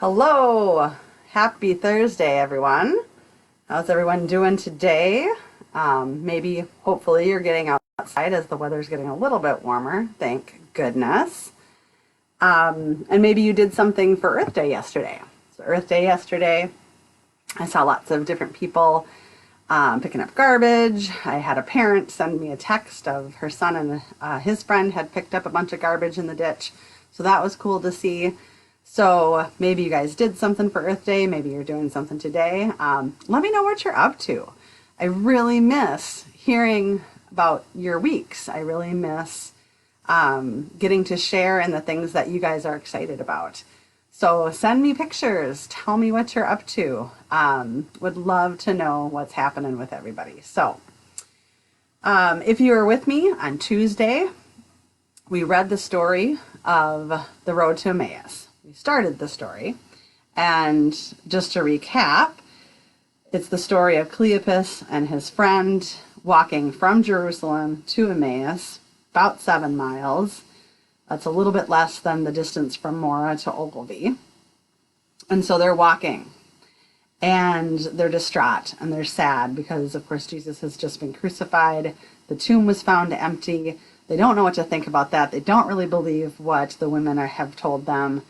Hello! Happy Thursday, everyone. How's everyone doing today? Maybe, hopefully, you're getting outside as the weather's getting a little bit warmer. Thank goodness. And maybe you did something for Earth Day yesterday. So, Earth Day yesterday, I saw lots of different people picking up garbage. I had a parent send me a text of her son and his friend had picked up a bunch of garbage in the ditch. So, that was cool to see. So maybe you guys did something for Earth Day. Maybe you're doing something today. Let me know what you're up to. I really miss hearing about your weeks. I really miss getting to share in the things that you guys are excited about. So send me pictures. Tell me what you're up to. Would love to know what's happening with everybody. So if you were with me on Tuesday, we read the story of the road to Emmaus. We started the story, and just to recap, it's the story of Cleopas and his friend walking from Jerusalem to Emmaus, about 7 miles. That's a little bit less than the distance from Mora to Ogilvy. And so they're walking, and they're distraught, and they're sad because, of course, Jesus has just been crucified. The tomb was found empty. They don't know what to think about that. They don't really believe what the women have told them.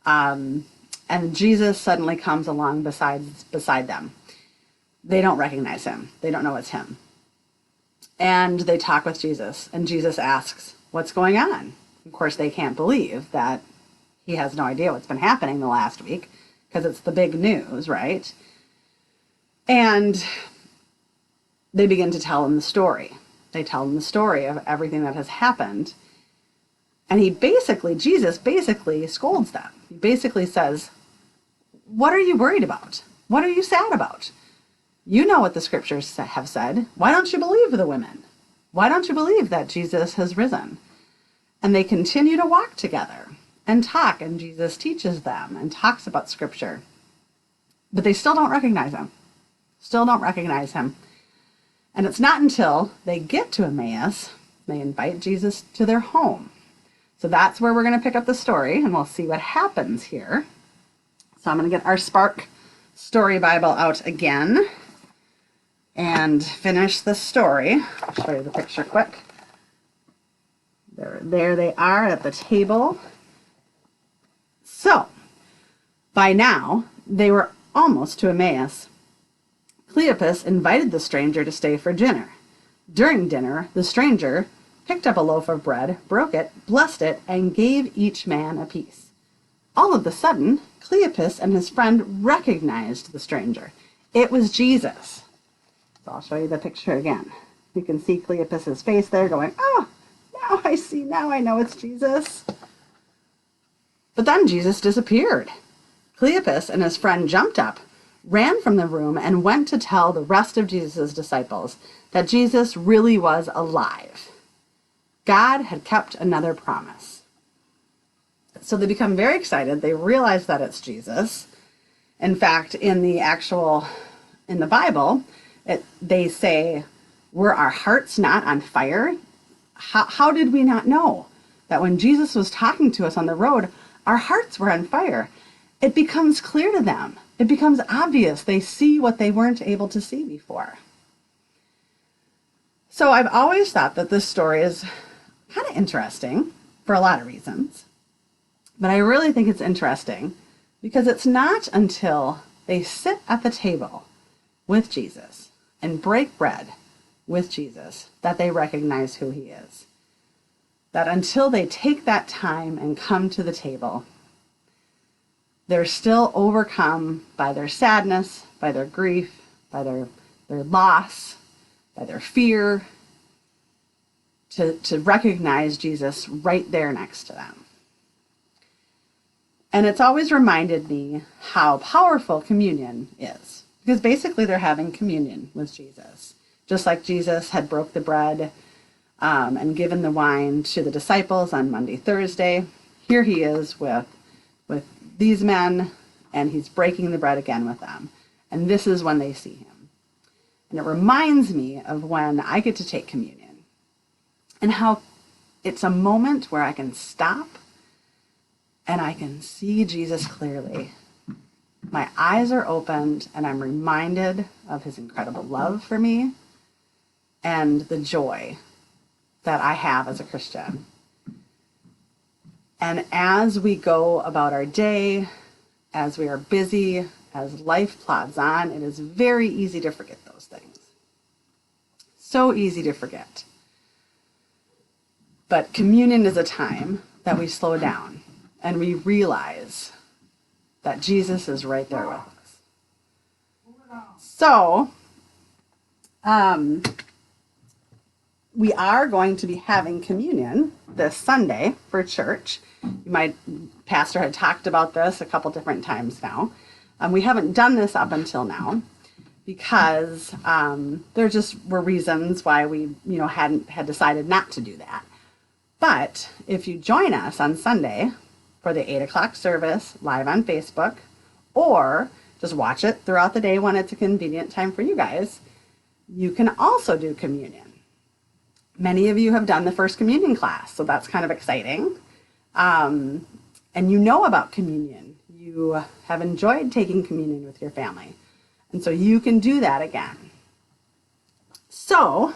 And Jesus suddenly comes along beside them. They don't recognize him. They don't know it's him. And they talk with Jesus, and Jesus asks, "What's going on?" Of course, they can't believe that he has no idea what's been happening the last week because it's the big news, right? And they begin to tell him the story. They tell him the story of everything that has happened. And Jesus basically scolds them. He basically says, "What are you worried about? What are you sad about? You know what the scriptures have said. Why don't you believe the women? Why don't you believe that Jesus has risen?" And they continue to walk together and talk, and Jesus teaches them and talks about scripture. But they still don't recognize him. Still don't recognize him. And it's not until they get to Emmaus, they invite Jesus to their home. So that's where we're going to pick up the story, and we'll see what happens here. So I'm going to get our Spark Story Bible out again and finish the story. I'll show you the picture quick. There they are at the table. So, by now, they were almost to Emmaus. Cleopas invited the stranger to stay for dinner. During dinner, the stranger picked up a loaf of bread, broke it, blessed it, and gave each man a piece. All of a sudden, Cleopas and his friend recognized the stranger. It was Jesus. So I'll show you the picture again. You can see Cleopas's face there going, "Oh, now I see, now I know it's Jesus." But then Jesus disappeared. Cleopas and his friend jumped up, ran from the room, and went to tell the rest of Jesus' disciples that Jesus really was alive. God had kept another promise. So they become very excited. They realize that it's Jesus. In fact, in the Bible, they say, "Were our hearts not on fire?" How did we not know that when Jesus was talking to us on the road, our hearts were on fire? It becomes clear to them. It becomes obvious. They see what they weren't able to see before. So I've always thought that this story is kind of interesting for a lot of reasons. But I really think it's interesting because it's not until they sit at the table with Jesus and break bread with Jesus that they recognize who he is. That until they take that time and come to the table, they're still overcome by their sadness, by their grief, by their loss, by their fear, to recognize Jesus right there next to them. And it's always reminded me how powerful communion is, because basically they're having communion with Jesus. Just like Jesus had broke the bread and given the wine to the disciples on Monday, Thursday, here he is with these men, and he's breaking the bread again with them. And this is when they see him. And it reminds me of when I get to take communion and how it's a moment where I can stop and I can see Jesus clearly. My eyes are opened and I'm reminded of his incredible love for me and the joy that I have as a Christian. And as we go about our day, as we are busy, as life plods on, it is very easy to forget those things. So easy to forget. But communion is a time that we slow down and we realize that Jesus is right there with us. So, we are going to be having communion this Sunday for church. My pastor had talked about this a couple different times now. We haven't done this up until now because there just were reasons why we, had decided not to do that. But if you join us on Sunday for the 8 o'clock service live on Facebook, or just watch it throughout the day when it's a convenient time for you guys, you can also do communion. Many of you have done the first communion class, so that's kind of exciting. And you know about communion. You have enjoyed taking communion with your family. And so you can do that again. So,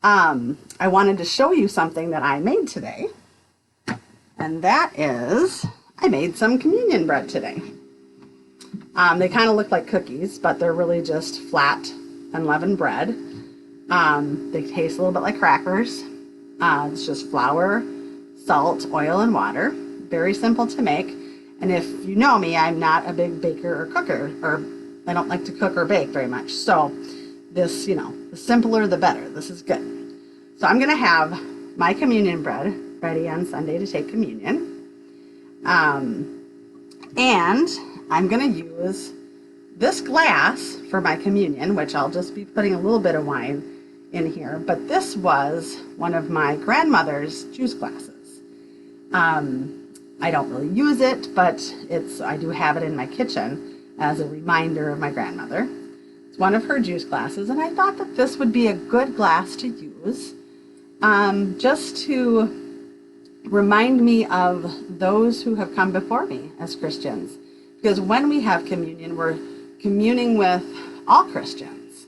I wanted to show you something that I made today. And that is, I made some communion bread today. They kind of look like cookies, but they're really just flat unleavened bread. They taste a little bit like crackers. It's just flour, salt, oil, and water. Very simple to make. And if you know me, I'm not a big baker or cooker, or I don't like to cook or bake very much. So this, the simpler the better. This is good. So I'm going to have my communion bread ready on Sunday to take communion. And I'm going to use this glass for my communion, which I'll just be putting a little bit of wine in here. But this was one of my grandmother's juice glasses. I don't really use it, but I do have it in my kitchen as a reminder of my grandmother. It's one of her juice glasses, and I thought that this would be a good glass to use, just to remind me of those who have come before me as Christians. Because when we have communion, we're communing with all Christians.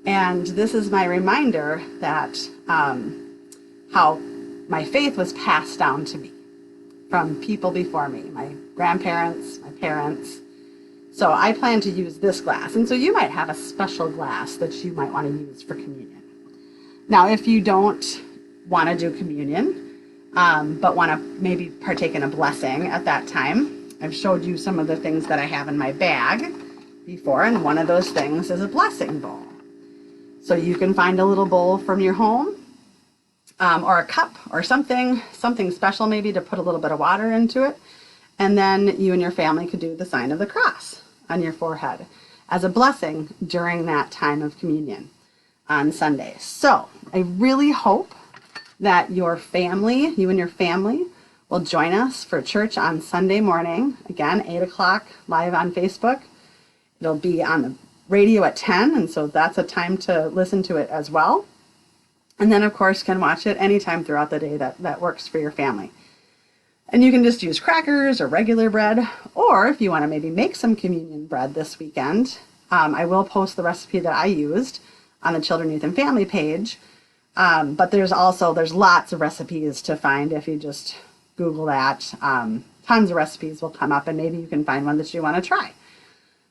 And this is my reminder that how my faith was passed down to me from people before me, my grandparents, my parents. So I plan to use this glass. And so you might have a special glass that you might want to use for communion. Now, if you don't want to do communion, but want to maybe partake in a blessing at that time, I've showed you some of the things that I have in my bag before, and one of those things is a blessing bowl. So you can find a little bowl from your home, or a cup or something special maybe to put a little bit of water into it. And then you and your family could do the sign of the cross on your forehead as a blessing during that time of communion on Sunday. So I really hope that you and your family will join us for church on Sunday morning. Again, 8 o'clock live on Facebook. It'll be on the radio at 10, and so that's a time to listen to it as well. And then, of course, can watch it anytime throughout the day that works for your family. And you can just use crackers or regular bread, or if you want to maybe make some communion bread this weekend, I will post the recipe that I used on the Children, Youth, and Family page. But there's lots of recipes to find if you just Google that. Tons of recipes will come up, and maybe you can find one that you want to try.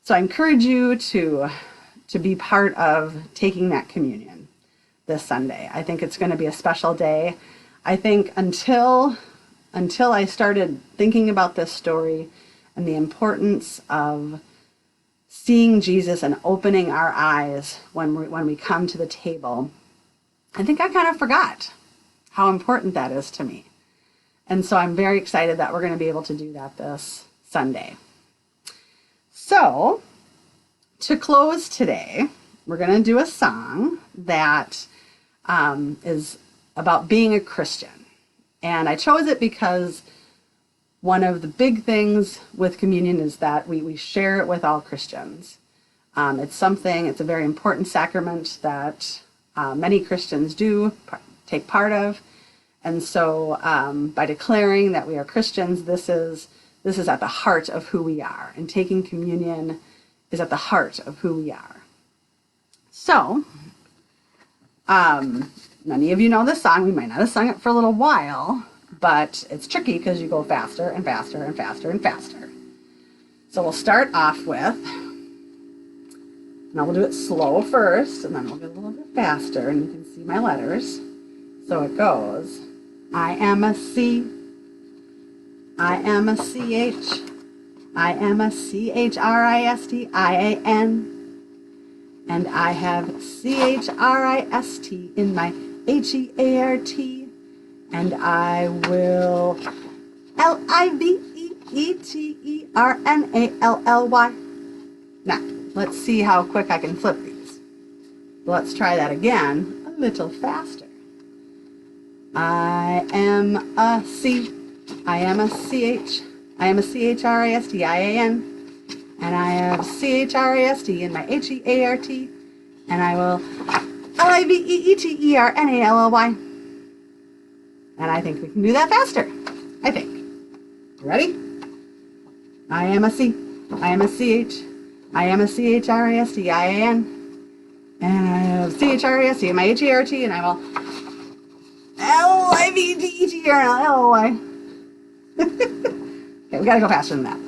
So I encourage you to be part of taking that communion this Sunday. I think it's going to be a special day. I think until I started thinking about this story and the importance of seeing Jesus and opening our eyes when we come to the table, I think I kind of forgot how important that is to me. And so I'm very excited that we're going to be able to do that this Sunday. So, to close today, we're going to do a song that is about being a Christian. And I chose it because one of the big things with communion is that we share it with all Christians. It's a very important sacrament that many Christians do take part of. And so by declaring that we are Christians, this is at the heart of who we are. And taking communion is at the heart of who we are. So, many of you know this song. We might not have sung it for a little while, but it's tricky because you go faster and faster and faster and faster. So we'll start off with, now we'll do it slow first, and then we'll get a little bit faster, and you can see my letters. So it goes, I am a C, I am a CH, I am a CHRISTIAN, and I have CHRIST in my HEART, and I will LIVEETERNALLY. Now, let's see how quick I can flip these. Let's try that again, a little faster. I am a C, I am a CH, I am a CHRISTIAN, and I have CHRIST in my HEART, and I will LIVEETERNALLY. And I think we can do that faster. I think. Ready? I am a C, I am a CH, I am a CHRISTIAN, and I have CHRIST in my HEART, and I will LIVEETERNALLY. Okay, we gotta go faster than that.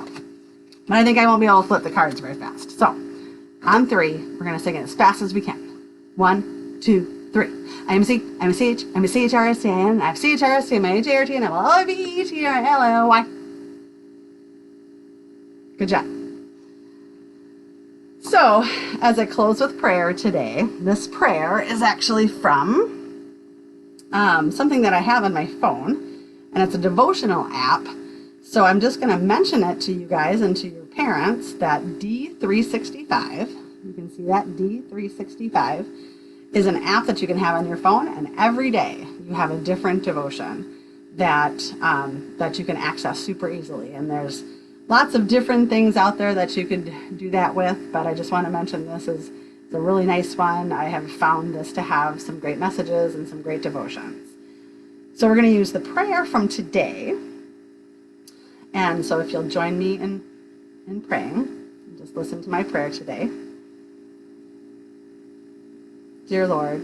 But I think I won't be able to flip the cards very fast. So, on 3, we're going to sing it as fast as we can. 1, 2, 3. I am a C, I am a CH, I am a CHRISTIAN, I have CHRIST in my HEART, and I will LIVEETERNALLY. Good job. So, as I close with prayer today, this prayer is actually from something that I have on my phone, and it's a devotional app. So I'm just going to mention it to you guys and to your parents that D365, you can see that D365 is an app that you can have on your phone, and every day you have a different devotion that you can access super easily. And there's lots of different things out there that you could do that with, but I just want to mention this is a really nice one. I have found this to have some great messages and some great devotions. So we're going to use the prayer from today. And so if you'll join me in praying, just listen to my prayer today. Dear Lord,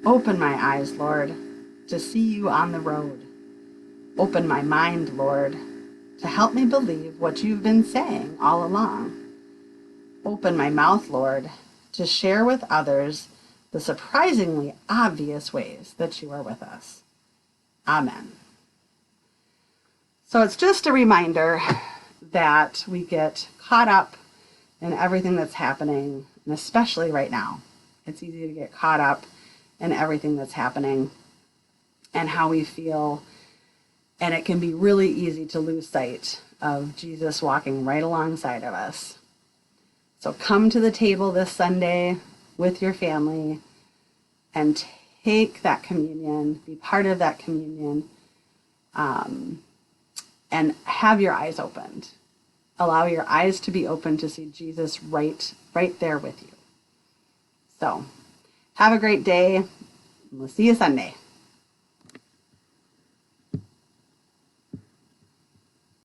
open my eyes, Lord, to see you on the road. Open my mind, Lord, to help me believe what you've been saying all along. Open my mouth, Lord, to share with others the surprisingly obvious ways that you are with us. Amen. So it's just a reminder that we get caught up in everything that's happening, and especially right now. It's easy to get caught up in everything that's happening and how we feel, and it can be really easy to lose sight of Jesus walking right alongside of us. So come to the table this Sunday with your family and take that communion, be part of that communion, and have your eyes opened. Allow your eyes to be open to see Jesus right there with you. So, have a great day. We'll see you Sunday.